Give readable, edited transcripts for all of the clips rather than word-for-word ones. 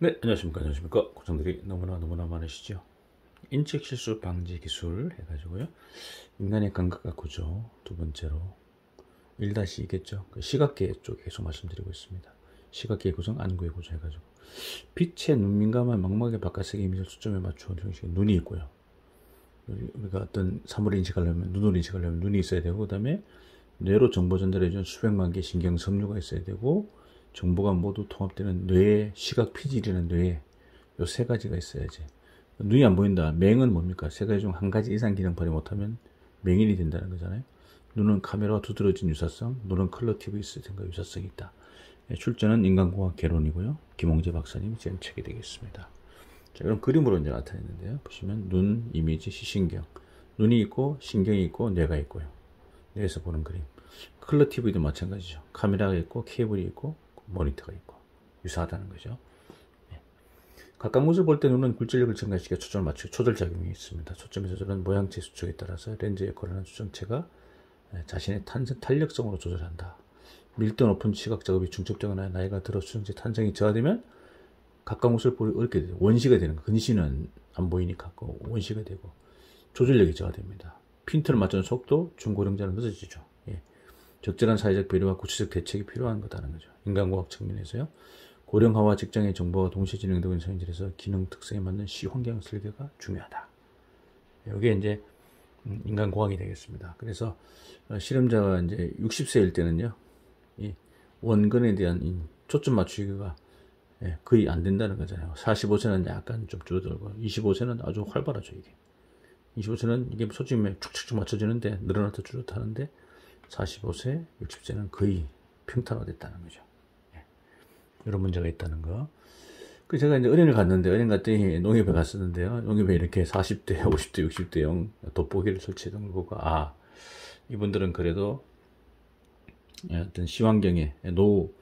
네, 안녕하십니까. 안녕하십니까. 고정들이 너무나 많으시죠. 인책 실수 방지 기술 해가지고요. 인간의 감각과 구조, 두 번째로 1-2겠죠. 시각계 쪽에 계속 말씀드리고 있습니다. 시각계의 구성, 안구의 구조 해가지고. 빛에 눈 민감한 망막의 바깥색의 이미지를 초점에 맞추어 형식의 눈이 있고요. 우리가 어떤 사물을 인식하려면, 눈으로 인식하려면 눈이 있어야 되고, 그 다음에 뇌로 정보 전달해주는 수백만 개의 신경 섬유가 있어야 되고, 정보가 모두 통합되는 뇌의 시각 피질이라는 뇌에 요 세 가지가 있어야지. 눈이 안 보인다. 맹은 뭡니까? 세 가지 중 한 가지 이상 기능 발휘 못하면 맹인이 된다는 거잖아요. 눈은 카메라와 두드러진 유사성, 눈은 컬러 TV 있을 텐가 유사성이 있다. 출제는 인간공학 개론이고요. 김홍재 박사님 지금 책이 되겠습니다. 자, 그럼 그림으로 이제 나타냈는데요. 보시면 눈, 이미지, 시신경. 눈이 있고 신경이 있고 뇌가 있고요. 뇌에서 보는 그림. 컬러 TV도 마찬가지죠. 카메라가 있고 케이블이 있고 모니터가 있고 유사하다는 거죠. 각각 모습을 볼 때 눈은 굴절력을 증가시켜 초점을 맞추고 초절작용이 있습니다. 초점의 조절은 모양체 수축에 따라서 렌즈 역할을 하는 초점체가 자신의 탄력성으로 조절한다. 밀도 높은 시각 작업이 중첩되거나 나이가 들어 수정체 탄성이 저하되면 각각 모습을 보기 어렵게 돼요. 원시가 되는 거. 근시는 안 보이니까 원시가 되고 조절력이 저하됩니다. 핀트를 맞추는 속도, 중고령자는 늦어지죠. 적절한 사회적 배려와 구체적 대책이 필요한 거다는 거죠. 인간과학 측면에서요. 고령화와 직장의 정보가 동시에 진행되고 있는 현실에서 기능 특성에 맞는 시환경 설계가 중요하다. 이게 이제 인간공학이 되겠습니다. 그래서 실험자가 이제 60세일 때는요, 이 원근에 대한 초점 맞추기가 거의 안 된다는 거잖아요. 45세는 약간 좀 줄어들고, 25세는 아주 활발하죠, 이게. 25세는 이게 초점에 축축축 맞춰지는데 늘어났다 줄었다 하는데, 45세, 60세는 거의 평탄화됐다는 거죠. 이런 문제가 있다는 거. 그 제가 이제 은행을 갔는데, 은행 갔더니 농협에 갔었는데요. 농협에 이렇게 40대, 50대, 60대형 돋보기를 설치해둔 걸 보고, 아, 이분들은 그래도 어떤 시환경에 노후,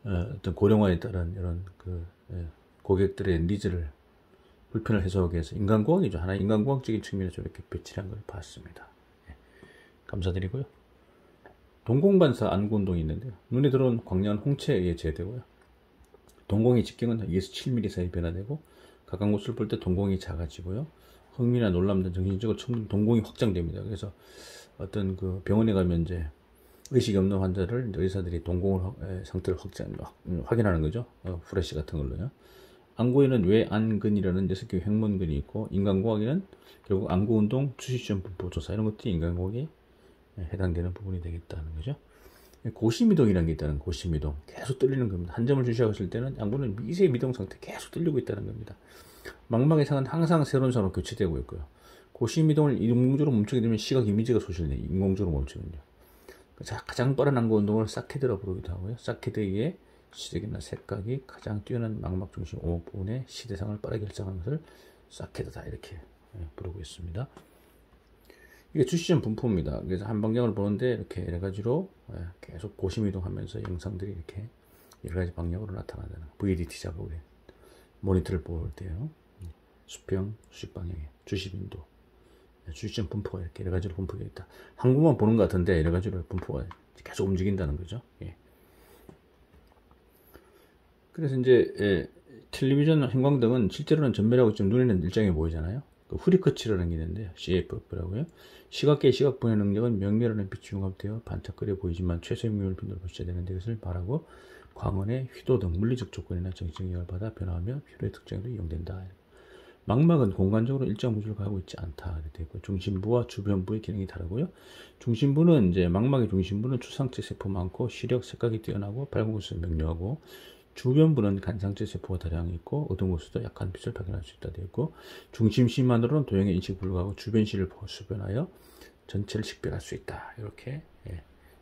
어떤 고령화에 따른 이런 그 고객들의 니즈를 불편을 해소하기 위해서 인간공학이죠. 하나의 인간공학적인 측면에서 이렇게 배치를 한 걸 봤습니다. 감사드리고요. 동공반사 안구운동이 있는데요. 눈에 들어온 광량은 홍채에 의해 제어되고요. 동공의 직경은 2에서 7mm 사이 변화되고 각각 모습을 볼 때 동공이 작아지고요. 흥미나 놀람 등 정신적으로 동공이 확장됩니다. 그래서 어떤 그 병원에 가면 이제 의식이 없는 환자를 의사들이 동공을 상태를 확인하는 거죠. 후레쉬 같은 걸로요. 안구에는 외안근이라는 6개의 횡문근이 있고 인간공학에는 결국 안구운동, 주시점 분포 조사 이런 것들이 인간공학에 해당되는 부분이 되겠다는 거죠. 고심이동이라는 게 있다는 고심이동. 계속 떨리는 겁니다. 한 점을 주시하실 때는 안구는 미세 미동 상태 계속 떨리고 있다는 겁니다. 망막의 상은 항상 새로운 상으로 교체되고 있고요. 고심이동을 인공적으로 멈추게 되면 시각 이미지가 소실돼요. 인공적으로 멈추면요. 가장 빠른 안구 운동을 사케드라 부르기도 하고요. 사케드의 시력이나 색각이 가장 뛰어난 망막 중심 5부분의 시대상을 빠르게 결정하는 것을 사케드다 이렇게 부르고 있습니다. 이게 주시점 분포입니다. 그래서 한 방향을 보는데 이렇게 여러 가지로 계속 고심 이동하면서 영상들이 이렇게 여러 가지 방향으로 나타나는 VDT 작업을 모니터를 볼 때요. 수평, 수직 방향에 주시빈도, 주시점 분포가 이렇게 여러 가지로 분포가 있다. 한 곳만 보는 것 같은데 여러 가지로 분포가 계속 움직인다는 거죠. 그래서 이제 텔레비전 형광등은 실제로는 전멸하고 있지만 눈에는 일정해 보이잖아요. 그 후리커치라는 게 있는데요. CFF라고요. 시각계의 시각 분해 능력은 명멸하는 빛이 융합되어 반짝거려 보이지만 최소의 미물 빈도를 보셔야 되는데 이것을 바라고 광원의 휘도 등 물리적 조건이나 정치적 영향을 받아 변화하며 필요의 특징으로 이용된다. 망막은 공간적으로 일정 무게를 가지고 있지 않다. 이렇게 되고 중심부와 주변부의 기능이 다르고요. 중심부는 이제 망막의 중심부는 추상체 세포 많고 시력, 색각이 뛰어나고 밝은 곳에서 명료하고 주변부는 간상체 세포가 다량 있고 어두운 곳에도 약한 빛을 발견할 수 있다 되어 있고 중심시만으로는 도형의 인식 불가하고 주변시를 수변하여 전체를 식별할 수 있다. 이렇게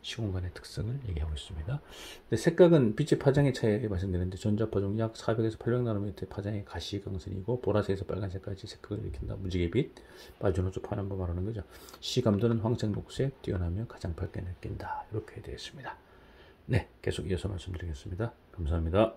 시공간의 특성을 얘기하고 있습니다. 근데 색각은 빛의 파장의 차이에 말씀드렸는데 전자파종 약 400에서 800나노미터 파장의 가시광선이고 보라색에서 빨간색까지 색각을 일으킨다. 무지개빛, 빠져노조 파란바 말하는 거죠. 시감도는 황색, 녹색, 뛰어나며 가장 밝게 느낀다. 이렇게 되어 있습니다. 네, 계속 이어서 말씀드리겠습니다. 감사합니다.